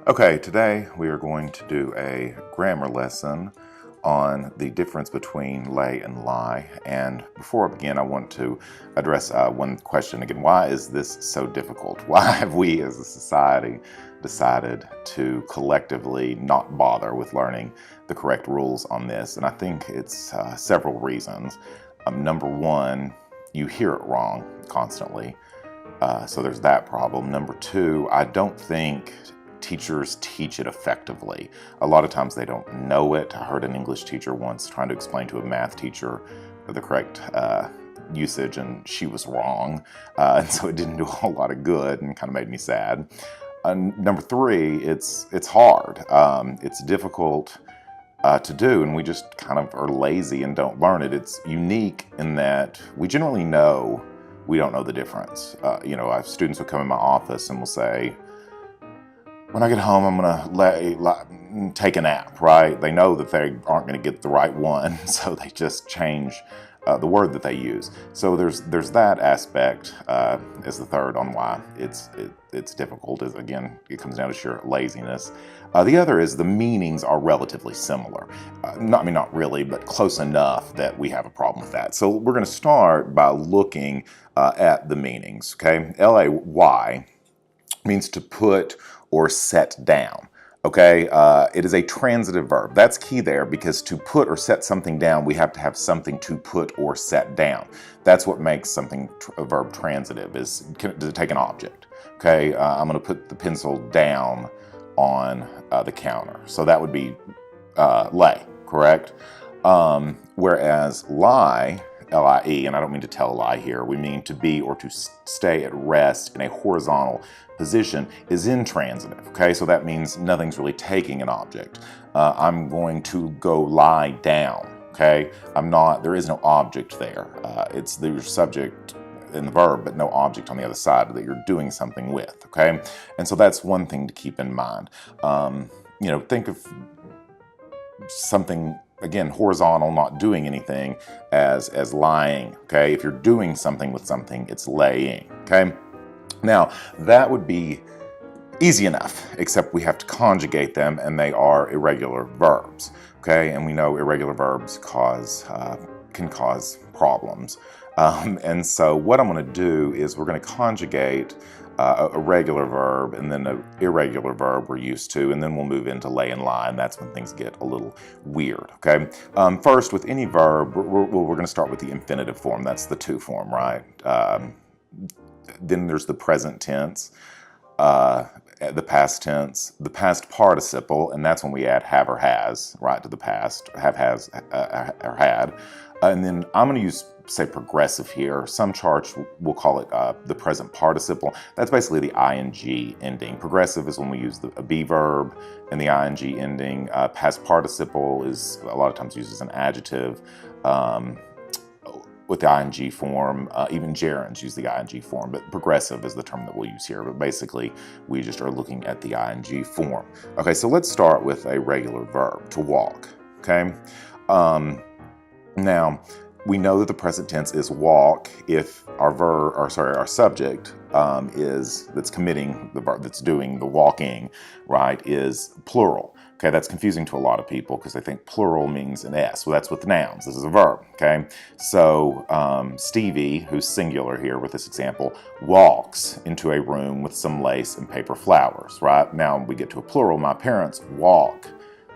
Okay, today we are going to do a grammar lesson on the difference between lay and lie. And before I begin, I want to address one question again. Why is this so difficult? Why have we as a society decided to collectively not bother with learning the correct rules on this? And I think it's several reasons. Number one, you hear it wrong constantly. So there's that problem. Number two, I don't think teachers teach it effectively. A lot of times they don't know it. I heard an English teacher once trying to explain to a math teacher the correct usage, and she was wrong. And so it didn't do a whole lot of good and kind of made me sad. Number three, it's hard. It's difficult to do, and we just kind of are lazy and don't learn it. It's unique in that we generally know we don't know the difference. I have students who come in my office and will say, when I get home, I'm going to take a nap, right? They know that they aren't going to get the right one, so they just change the word that they use. So there's that aspect as the third on why it's difficult. Is again, it comes down to sheer laziness. The other is the meanings are relatively similar. Not really, but close enough that we have a problem with that. So we're going to start by looking at the meanings, okay? Lay means to put or set down. Okay, it is a transitive verb. That's key there, because to put or set something down, we have to have something to put or set down. That's what makes something a verb transitive, is to take an object. Okay, I'm going to put the pencil down on the counter. So that would be lay, correct? Whereas lie, L-I-E, and I don't mean to tell a lie here, we mean to be or to stay at rest in a horizontal position, is intransitive, okay? So that means nothing's really taking an object. I'm going to go lie down, okay? There is no object there. It's the subject in the verb, but no object on the other side that you're doing something with, okay? And so that's one thing to keep in mind. Think of something, again, horizontal, not doing anything, as lying, okay? If you're doing something with something, it's laying, okay? Now, that would be easy enough, except we have to conjugate them, and they are irregular verbs, okay? And we know irregular verbs can cause problems. And so what I'm going to do is we're going to conjugate a regular verb and then an irregular verb we're used to, and then we'll move into lay and lie, and that's when things get a little weird, okay? First, with any verb, we're going to start with the infinitive form. That's the to form, right? Then there's the present tense, the past tense, the past participle, and that's when we add have or has, right, to the past, have, has, or had. And then I'm going to say progressive here. Some charts will call it the present participle. That's basically the ing ending. Progressive is when we use a be verb and the ing ending. Past participle is a lot of times used as an adjective with the ing form. Even gerunds use the ing form, but progressive is the term that we'll use here. But basically, we just are looking at the ing form. Okay, so let's start with a regular verb, to walk, okay? Now, we know that the present tense is walk if our subject that's committing the verb, that's doing the walking, right, is plural. Okay, that's confusing to a lot of people because they think plural means an S. Well, that's with nouns. This is a verb, okay? So Stevie, who's singular here with this example, walks into a room with some lace and paper flowers, right? Now we get to a plural. My parents walk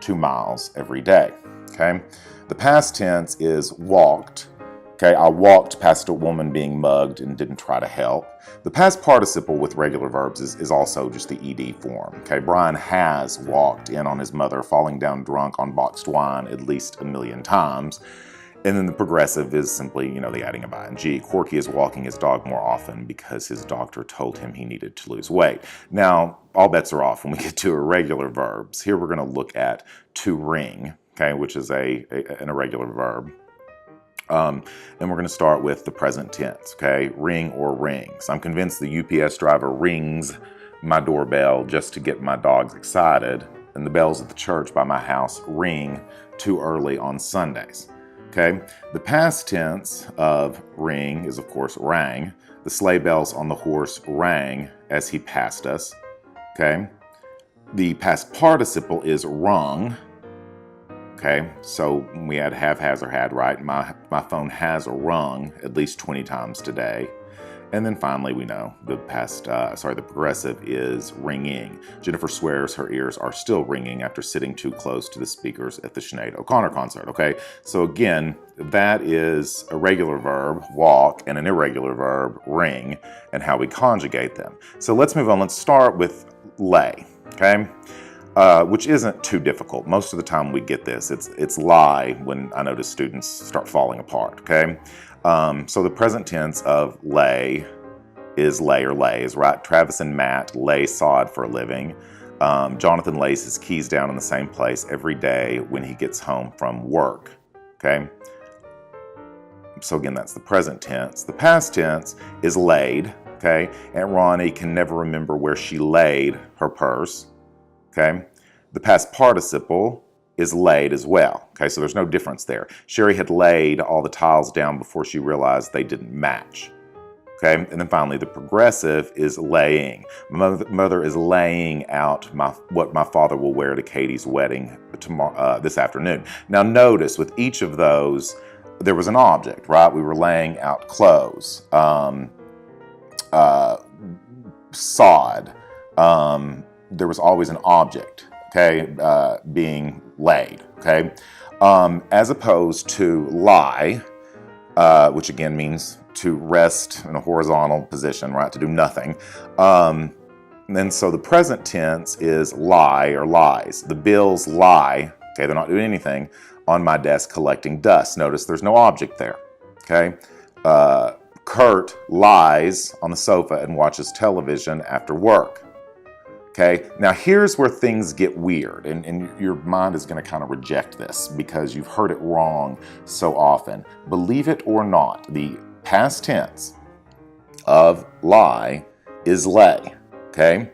2 miles every day, okay? The past tense is walked. Okay, I walked past a woman being mugged and didn't try to help. The past participle with regular verbs is also just the ed form. Okay, Brian has walked in on his mother falling down drunk on boxed wine at least 1 million times. And then the progressive is simply, the adding of ing. Corky is walking his dog more often because his doctor told him he needed to lose weight. Now, all bets are off when we get to irregular verbs. Here we're going to look at to ring, okay, which is an irregular verb. And we're going to start with the present tense, okay? Ring or rings. I'm convinced the UPS driver rings my doorbell just to get my dogs excited, and the bells at the church by my house ring too early on Sundays, okay? The past tense of ring is, of course, rang. The sleigh bells on the horse rang as he passed us, okay? The past participle is rung. Okay, so we had have, has, or had, right? My phone has rung at least 20 times today. And then finally, we know the the progressive is ringing. Jennifer swears her ears are still ringing after sitting too close to the speakers at the Sinead O'Connor concert, okay? So again, that is a regular verb, walk, and an irregular verb, ring, and how we conjugate them. So let's move on. Let's start with lay, okay? Which isn't too difficult. Most of the time we get this. It's lie when I notice students start falling apart, okay? So the present tense of lay is lay or lays, right? Travis and Matt lay sod for a living. Jonathan lays his keys down in the same place every day when he gets home from work, okay? So again, that's the present tense. The past tense is laid, okay? Aunt Ronnie can never remember where she laid her purse, okay? The past participle is laid as well, okay? So there's no difference there. Sherry had laid all the tiles down before she realized they didn't match, okay? And then finally, the progressive is laying. Mother is laying out what my father will wear to Katie's wedding tomorrow, this afternoon. Now notice, with each of those, there was an object, right? We were laying out clothes, sod. There was always an object, okay, being laid, okay? As opposed to lie, which again means to rest in a horizontal position, right, to do nothing. And so the present tense is lie or lies. The bills lie, okay, they're not doing anything, on my desk collecting dust. Notice there's no object there, okay? Kurt lies on the sofa and watches television after work. Okay, now here's where things get weird, and your mind is going to kind of reject this because you've heard it wrong so often. Believe it or not, the past tense of lie is lay, okay?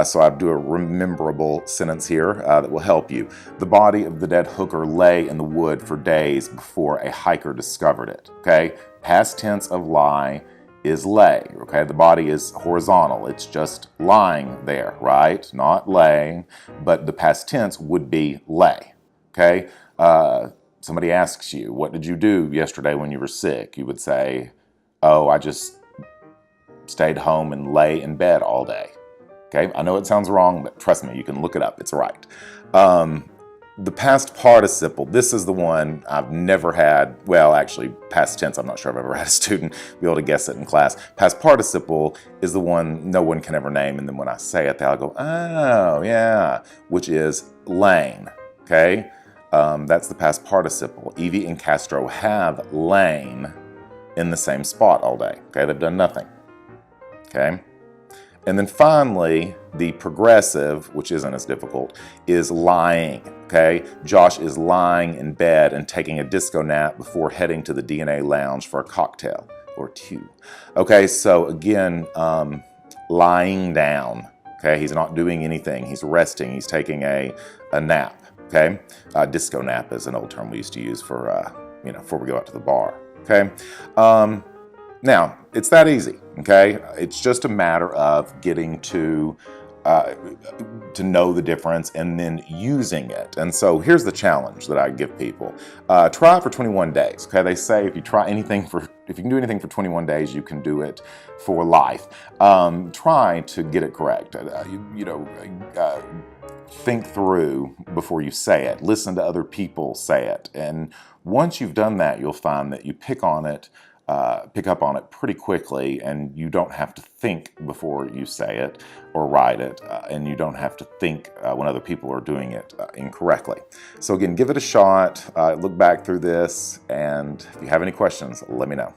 So I do a rememberable sentence here that will help you. The body of the dead hooker lay in the wood for days before a hiker discovered it, okay? Past tense of lie is lay, okay? The body is horizontal. It's just lying there, right? Not laying, but the past tense would be lay, okay? Somebody asks you, what did you do yesterday when you were sick? You would say, oh, I just stayed home and lay in bed all day, okay? I know it sounds wrong, but trust me, you can look it up. It's right. The past participle, this is the one I've never had, well, actually, past tense, I'm not sure I've ever had a student be able to guess it in class. Past participle is the one no one can ever name, and then when I say it, they'll go, oh, yeah, which is laying, okay? That's the past participle. Evie and Castro have lain in the same spot all day, okay? They've done nothing, okay? And then finally, the progressive, which isn't as difficult, is lying, okay? Josh is lying in bed and taking a disco nap before heading to the DNA lounge for a cocktail or two. Okay, so again, lying down, okay? He's not doing anything. He's resting. He's taking a nap, okay? Disco nap is an old term we used to use for, before we go out to the bar, okay? Now, it's that easy, okay? It's just a matter of getting to know the difference and then using it. And so here's the challenge that I give people. Try it for 21 days, okay? They say if you can do anything for 21 days, you can do it for life. Try to get it correct. Think through before you say it. Listen to other people say it. And once you've done that, you'll find that you pick up on it pretty quickly, and you don't have to think before you say it or write it, and you don't have to think when other people are doing it incorrectly. So again, give it a shot, look back through this, and if you have any questions, let me know.